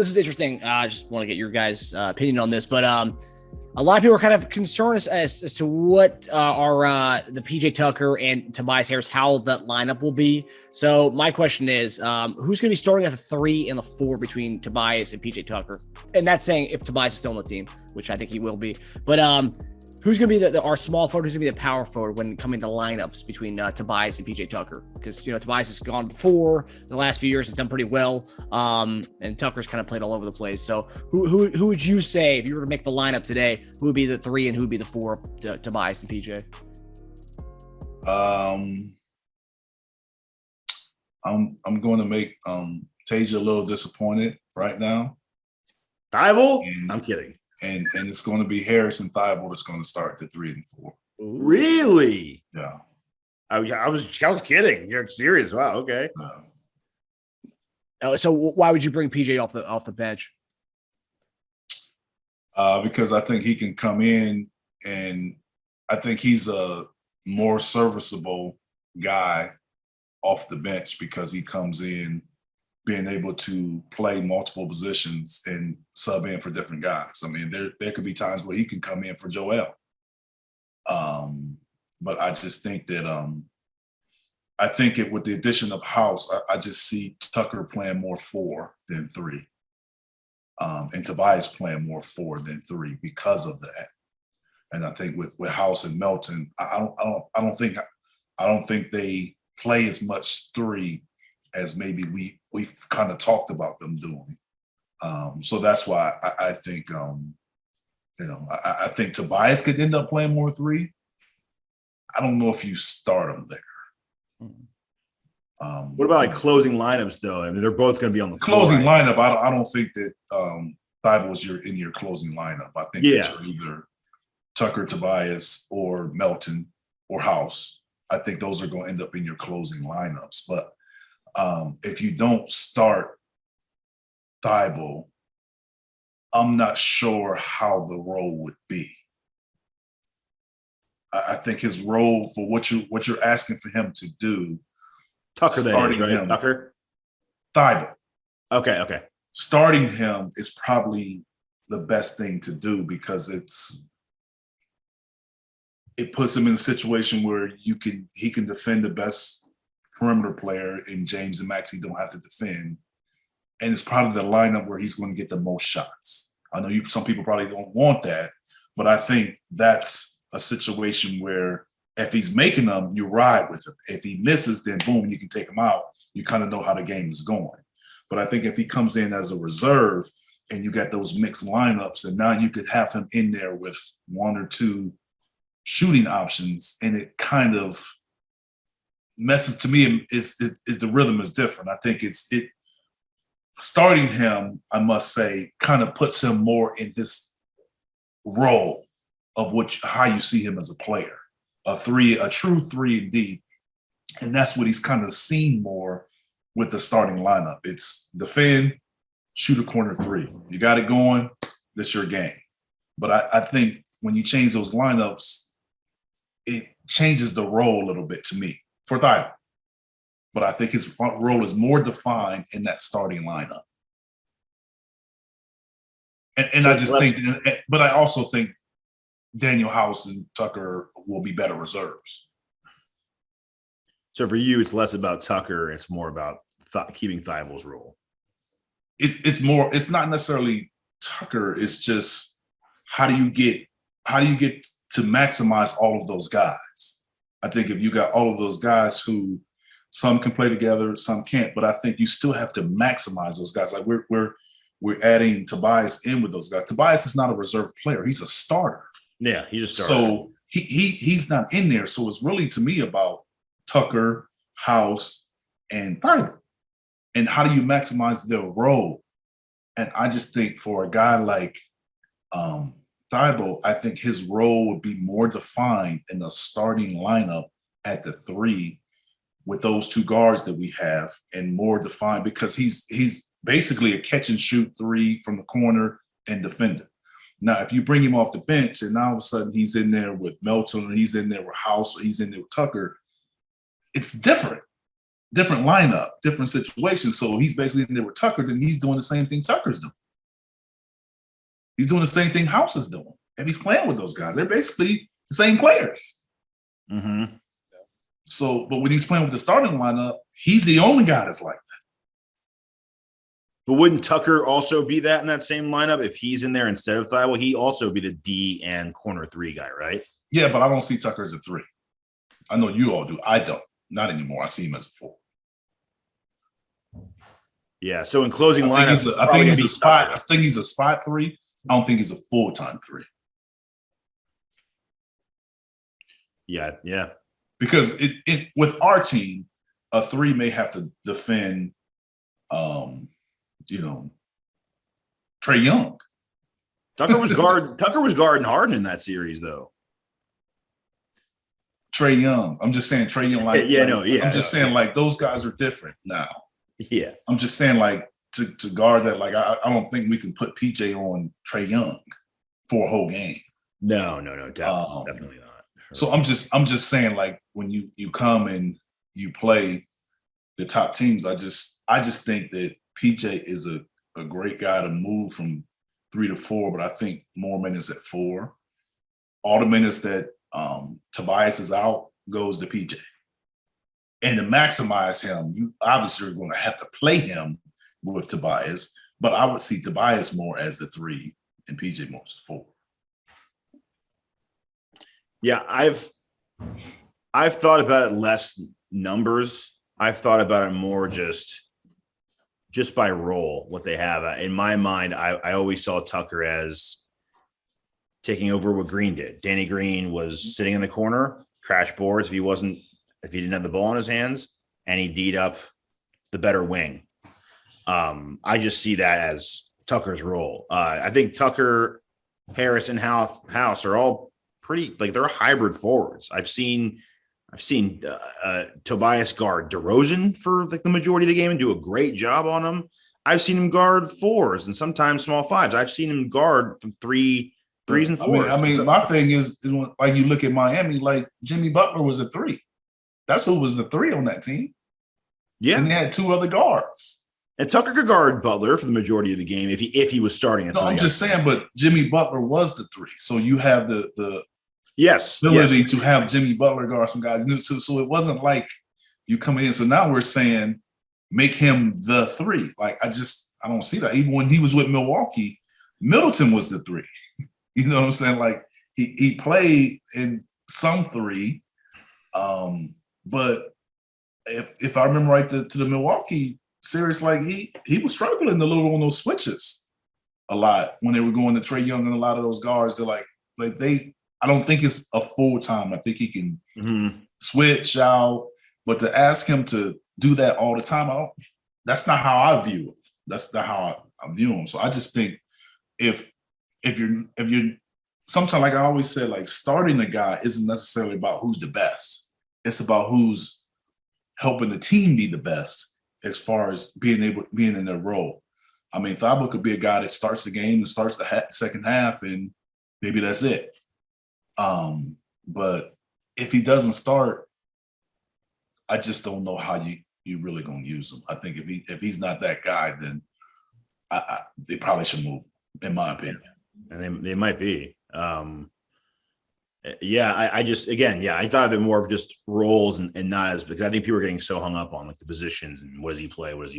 this is interesting. I just want to get your guys' opinion on this, but a lot of people are kind of concerned as to what are the PJ Tucker and Tobias Harris, how that lineup will be. So my question is, who's going to be starting at the 3 and the 4 between Tobias and PJ Tucker? And that's saying if Tobias is still on the team, which I think he will be. But who's going to be our small forward? Who's going to be the power forward when coming to lineups between Tobias and PJ Tucker? Because, Tobias has gone before in the last few years. Has done pretty well. And Tucker's kind of played all over the place. So who would you say, if you were to make the lineup today, who would be the 3 and who would be the 4 to Tobias and PJ? I'm going to make Teja a little disappointed right now. Thibault? I'm kidding. And it's going to be Harris and Thibault that's going to start the 3 and 4. Really? Yeah. I was kidding. You're serious? Wow. Okay. So why would you bring PJ off the bench? Because I think he can come in, and I think he's a more serviceable guy off the bench because he comes in being able to play multiple positions and sub in for different guys. I mean, there could be times where he can come in for Joel. But I just think that I think with the addition of House, I just see Tucker playing more 4 than 3. And Tobias playing more 4 than 3 because of that. And I think with House and Melton, I don't think they play as much 3 as maybe we've kind of talked about them doing. So that's why I think I think Tobias could end up playing more 3. I don't know if you start him there. What about like closing lineups though? I mean, they're both going to be on the closing floor, right? lineup. I don't think that Thibault's in your closing lineup. I think that you're either Tucker, Tobias, or Melton or House. I think those are going to end up in your closing lineups. But if you don't start Thibault, I'm not sure how the role would be. I think his role for what you're asking for him to do, Tucker, starting right? him, Tucker, Thibault. Okay. Starting him is probably the best thing to do because it puts him in a situation where he can defend the best perimeter player, and James and Maxey don't have to defend. And it's probably the lineup where he's going to get the most shots. I know some people probably don't want that, but I think that's a situation where if he's making them, you ride with him. If he misses, then boom, you can take him out. You kind of know how the game is going. But I think if he comes in as a reserve and you got those mixed lineups, and now you could have him in there with 1 or 2 shooting options, and it kind of messes, to me, is the rhythm is different. I think it starting him, I must say, kind of puts him more in his role of how you see him as a player, a true 3 and D, and that's what he's kind of seen more with the starting lineup. It's defend, shoot a corner 3. You got it going, this your game. But I think when you change those lineups, it changes the role a little bit to me for Thibault. But I think his role is more defined in that starting lineup. And so I just think, but I also think Danuel, House, and Tucker will be better reserves. So for you, it's less about Tucker. It's more about keeping Thibault's role. It's not necessarily Tucker. It's just how do you get to maximize all of those guys? I think if you got all of those guys who some can play together, some can't, but I think you still have to maximize those guys. Like we're adding Tobias in with those guys. Tobias is not a reserve player. He's a starter. Yeah, he's a starter. So he's not in there. So it's really, to me, about Tucker, House, and Thibault. And how do you maximize their role? And I just think for a guy like Thibault, I think his role would be more defined in the starting lineup at the 3 with those 2 guards that we have, and more defined because he's basically a catch and shoot 3 from the corner and defender. Now, if you bring him off the bench and now all of a sudden he's in there with Melton, or he's in there with House, or he's in there with Tucker, it's different. different lineup, different situation. So he's basically in there with Tucker, then he's doing the same thing Tucker's doing. He's doing the same thing House is doing. And he's playing with those guys. They're basically the same players. Mm-hmm. So, but when he's playing with the starting lineup, he's the only guy that's like that. But wouldn't Tucker also be that in that same lineup if he's in there instead of Thy? Will he also be the D and corner 3 guy, right? Yeah, but I don't see Tucker as a 3. I know you all do. I don't. Not anymore. I see him as a 4. Yeah. So in closing lineup, I think he's a spot. I think he's a spot 3. I don't think he's a full-time 3. Yeah. Yeah. Because it with our team, a 3 may have to defend, Trae Young. Tucker was guarding Harden in that series, though. Trae Young. I'm just saying Trae Young. I'm just saying like those guys are different now. Yeah. I'm just saying like to guard that. Like I don't think we can put PJ on Trae Young for a whole game. No, definitely not. So I'm just saying like when you come and you play the top teams, I just think that PJ is a great guy to move from 3 to 4, but I think more minutes at 4. All the minutes that Tobias is out goes to PJ. And to maximize him, you obviously are going to have to play him with Tobias, but I would see Tobias more as the 3 and PJ more as the 4. Yeah, I've thought about it less numbers. I've thought about it more just by role, what they have. In my mind, I always saw Tucker as taking over what Green did. Danny Green was sitting in the corner, crash boards if he didn't have the ball in his hands, and he D'd up the better wing. I just see that as Tucker's role. I think Tucker, Harris, and House are all pretty, like, they're hybrid forwards. I've seen Tobias guard DeRozan for like the majority of the game and do a great job on him. I've seen him guard 4s and sometimes small 5s. I've seen him guard from 3s and 4s. I mean, my thing is, like, you look at Miami, like Jimmy Butler was a 3. That's who was the 3 on that team. Yeah, and they had 2 other guards. And Tucker could guard Butler for the majority of the game if he was starting at 3. I'm just saying, but Jimmy Butler was the 3, so you have the ability to have Jimmy Butler guard some guys. So it wasn't like you come in. So now we're saying make him the 3. Like I don't see that. Even when he was with Milwaukee, Middleton was the 3. You know what I'm saying? Like he played in some 3, but if I remember right, to the Milwaukee series, like he was struggling a little on those switches a lot when they were going to Trae Young and a lot of those guards. They're like I don't think it's a full time. I think he can switch out, but to ask him to do that all the time, that's not how I view it. That's not how I view him. So I just think if you're sometimes, like I always said, like starting a guy isn't necessarily about who's the best. It's about who's helping the team be the best as far as being in their role. I mean, Thabo could be a guy that starts the game and starts the second half, and maybe that's it. But if he doesn't start, I just don't know how you really gonna use him. I think if he's not that guy, then they probably should move, in my opinion. And they might be. I thought of it more of just roles and not as, because I think people are getting so hung up on like the positions and what does he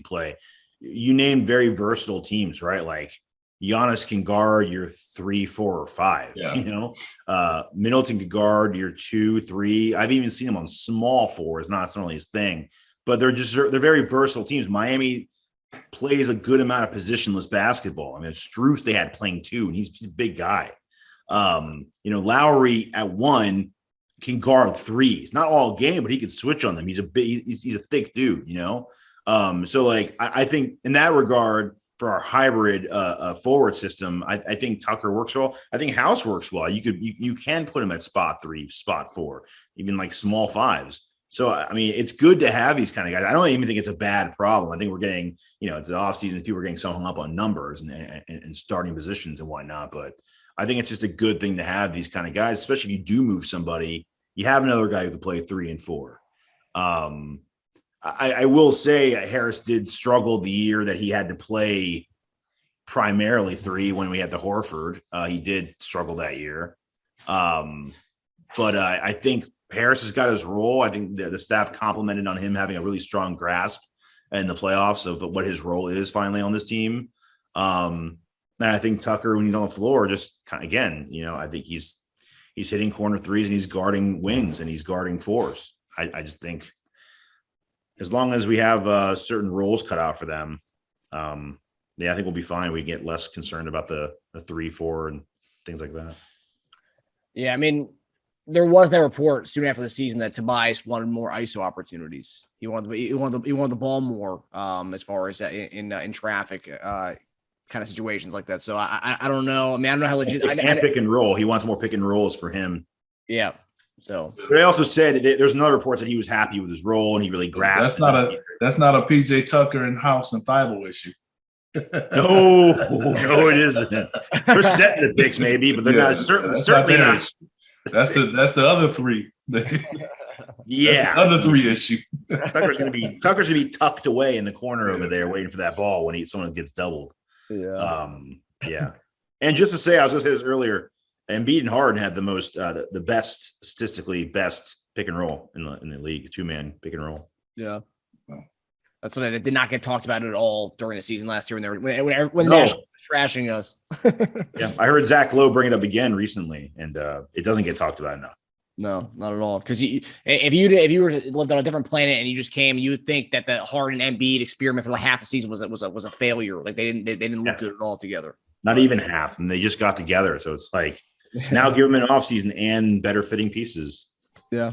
play? You named very versatile teams, right? Like Giannis can guard your 3, 4, or 5. Yeah. You know, Middleton could guard your 2, 3. I've even seen him on small 4s. Not necessarily his thing, but they're very versatile teams. Miami plays a good amount of positionless basketball. I mean, Strus they had playing 2, and he's a big guy. Lowry at 1 can guard 3s, not all game, but he can switch on them. He's a thick dude, you know? So like, I think in that regard, for our hybrid forward system, I think Tucker works well. I think House works well. You can put him at spot 3, spot 4, even like small 5s. So, I mean, it's good to have these kind of guys. I don't even think it's a bad problem. I think we're getting, it's the offseason. People are getting so hung up on numbers and starting positions and whatnot. But I think it's just a good thing to have these kind of guys, especially if you do move somebody. You have another guy who can play 3 and 4. I will say Harris did struggle the year that he had to play primarily 3 when we had the Horford. He did struggle that year. But I think Harris has got his role. I think the staff complimented on him having a really strong grasp in the playoffs of what his role is finally on this team. And I think Tucker, when he's on the floor, just again, I think he's hitting corner threes and he's guarding wings and he's guarding fours. I just think as long as we have certain roles cut out for them, I think we'll be fine. We get less concerned about the 3, 4 and things like that. Yeah, I mean, there was that report soon after the season that Tobias wanted more ISO opportunities. He wanted the ball more as far as in traffic kind of situations like that. So I don't know. I mean, I don't know how legit. Pick and roll. He wants more pick and rolls for him. Yeah. So they also said there's another report that he was happy with his role and he really grasped. That's not a PJ Tucker and House and Thibault issue. No, it isn't. They're setting the picks maybe, but they're not certainly not. That's the other 3. Yeah, the other 3 issue. Tucker's gonna be tucked away in the corner over there, waiting for that ball when someone gets doubled. Yeah. Yeah. And just to say, I was going to say this earlier, Embiid and Harden had the most, the best, statistically best pick and roll in the league, 2-man pick and roll. Yeah. That's something that did not get talked about at all during the season last year when the National was trashing us. Yeah. I heard Zach Lowe bring it up again recently, and it doesn't get talked about enough. No, not at all. Because if you were lived on a different planet and you just came, you would think that the Harden Embiid experiment for like half the season was a failure. Like they didn't look good at all together. Not even half, and they just got together. So it's like now give them an offseason and better fitting pieces. Yeah.